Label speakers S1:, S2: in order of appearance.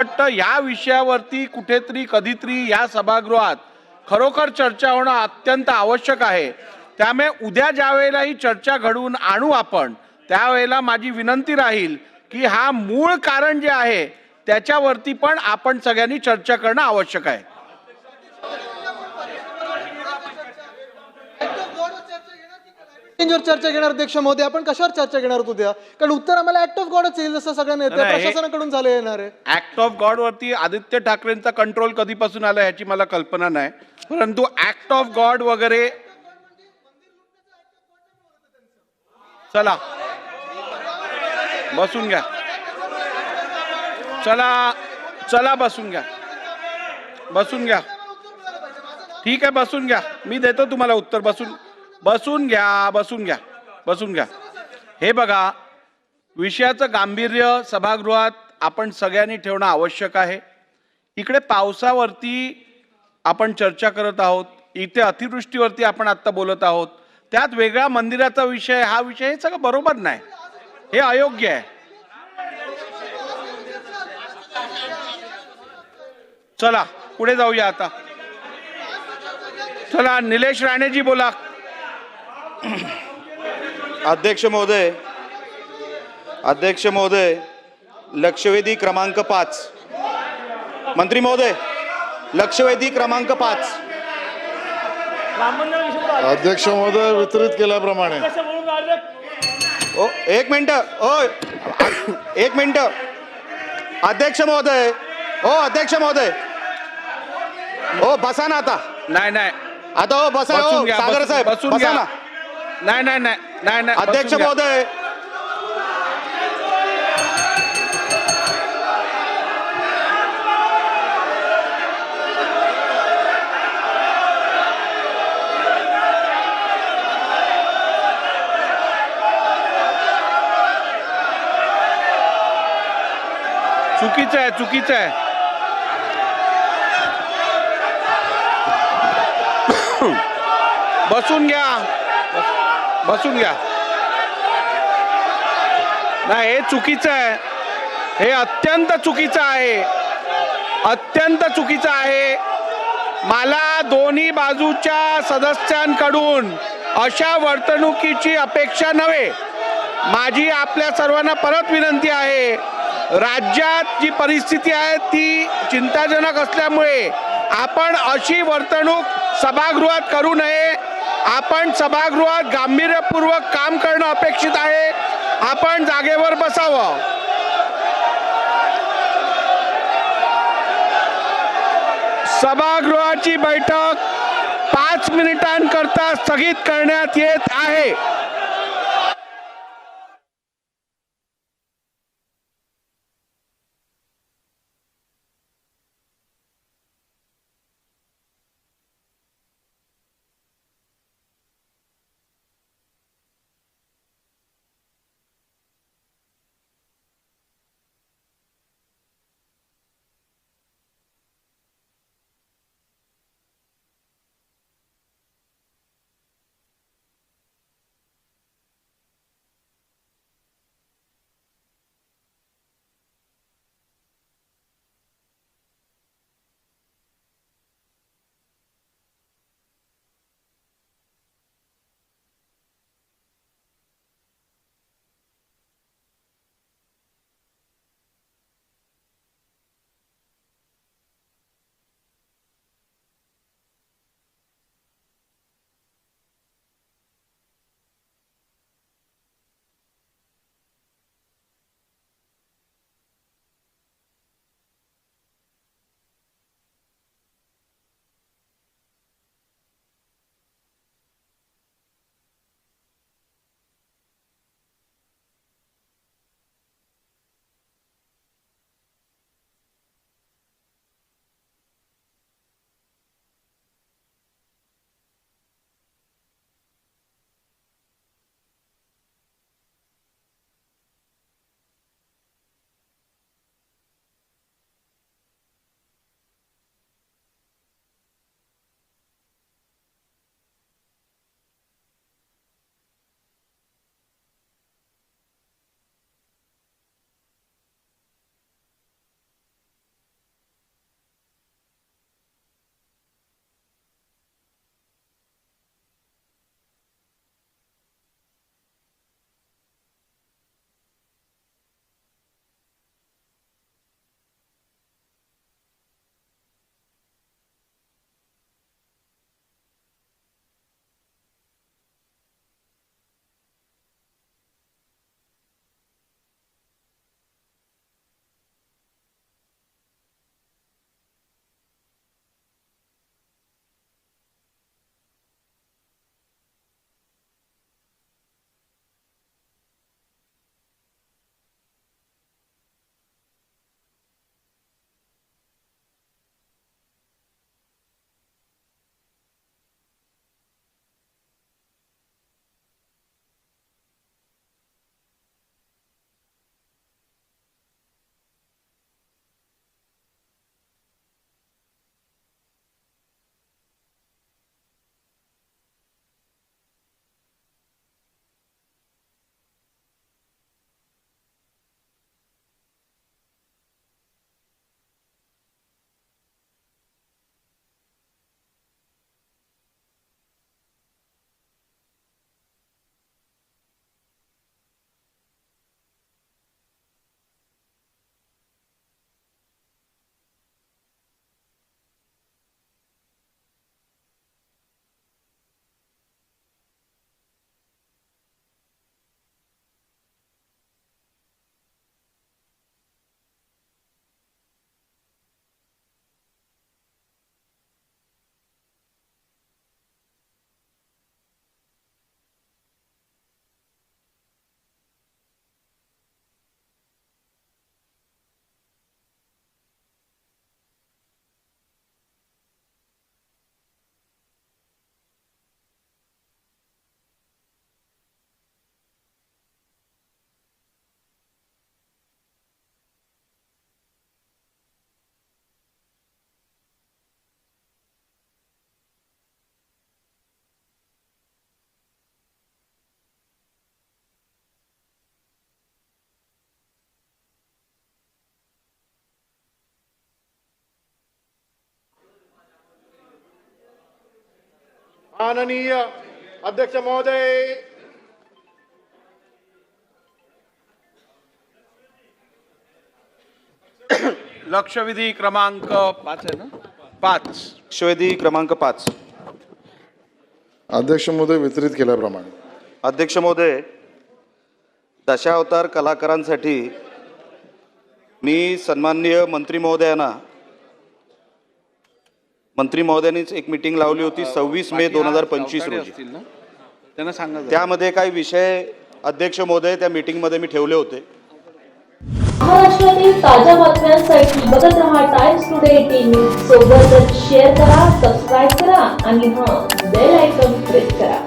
S1: वाटतं या विषयावरती कुठेतरी कधीतरी या सभागृहात खरोखर चर्चा होणं अत्यंत आवश्यक आहे. त्यामुळे उद्या ज्या वेळेला ही चर्चा घडवून आणू आपण, त्यावेळेला माझी विनंती राहील की हा मूळ कारण जे आहे त्याच्यावरती पण आपण सगळ्यांनी चर्चा करणं आवश्यक आहे.
S2: चेंजवर चर्चा घेणार अध्यक्ष महोदय, आपण कशावर चर्चा घेणार आहोत उद्या? कारण उत्तर आम्हाला ऍक्ट ऑफ गॉडच येईल जसं सगळ्यांना येतं,
S1: नाही,
S2: प्रशासनाकडून झालं येणार आहे.
S1: ऍक्ट ऑफ गॉड वरती आदित्य ठाकरेंचा कंट्रोल कधीपासून आला ह्याची मला कल्पना नाही, परंतु ऍक्ट ऑफ गॉड वगैरे चला बसून घ्या. चला चला बसून घ्या. बसून घ्या. ठीक आहे, बसून घ्या. मी देतो तुम्हाला उत्तर. बसून घ्या. बसून घ्या. बसून घ्या. हे बघा, विषयाचं गांभीर्य सभागृहात आपण सगळ्यांनी ठेवणं आवश्यक आहे. इकडे पावसावरती आपण चर्चा करत आहोत, इथे अतिवृष्टीवरती आपण आता बोलत आहोत, त्यात वेगळा मंदिराचा विषय, हा विषय, हे सगळं बरोबर नाही, हे अयोग्य आहे. चला पुढे जाऊया आता. चला निलेश राणेजी बोला.
S3: अध्यक्ष महोदय, लक्षवेधी क्रमांक 5. मंत्री महोदय, लक्षवेधी क्रमांक 5.
S4: अध्यक्ष महोदय, वितरित केल्याप्रमाणे.
S3: ओ एक मिनिट. अध्यक्ष महोदय, बसा ना आता.
S1: नाही
S3: आता बसा. सागर साहेब
S1: बसून
S3: बसा
S1: घ्या.
S3: ना.
S1: नाही
S3: अध्यक्ष महोदय,
S1: चुकीचं आहे. बसून घ्या. नाही, हे चुकीचं आहे. हे अत्यंत चुकीचं आहे. मला दोन्ही बाजूच्या सदस्यांकडून अशा वर्तणुकीची अपेक्षा नव्हे. माझी आपल्या सर्वांना परत विनंती आहे, राज्यात जी परिस्थिती आहे ती चिंताजनक असल्यामुळे आपण अशी वर्तणूक सभागृहात करू नये. आपण सभागृहात गांभीर्यपूर्वक काम करणं अपेक्षित आहे. आपण जागेवर बसावं. सभागृहाची बैठक 5 मिनिटांकरता स्थगित करण्यात येत आहे.
S4: माननीय अध्यक्ष महोदय,
S1: लक्षवेधी क्रमांक 5 आहे ना 5.
S3: लक्षवेधी क्रमांक 5.
S4: अध्यक्ष महोदय वितरित केल्याप्रमाणे
S3: अध्यक्ष महोदय, दशावतार कलाकारांसाठी मी सन्माननीय मंत्री महोदयांनीच एक मीटिंग लावली होती 26 मे 2025 रोजी.
S1: असतील ना त्यांना सांगा जरा.
S3: त्यामध्ये काही विषय अध्यक्ष महोदय त्या मीटिंगमध्ये मी ठेवले होते.
S5: महाराष्ट्रातील ताज्या बातम्यांसाठी बघत रहा टाइम्स टुडे 18 न्यूज. सोबतच शेअर करा, सबस्क्राईब करा आणि बेल आयकॉन प्रेस करा.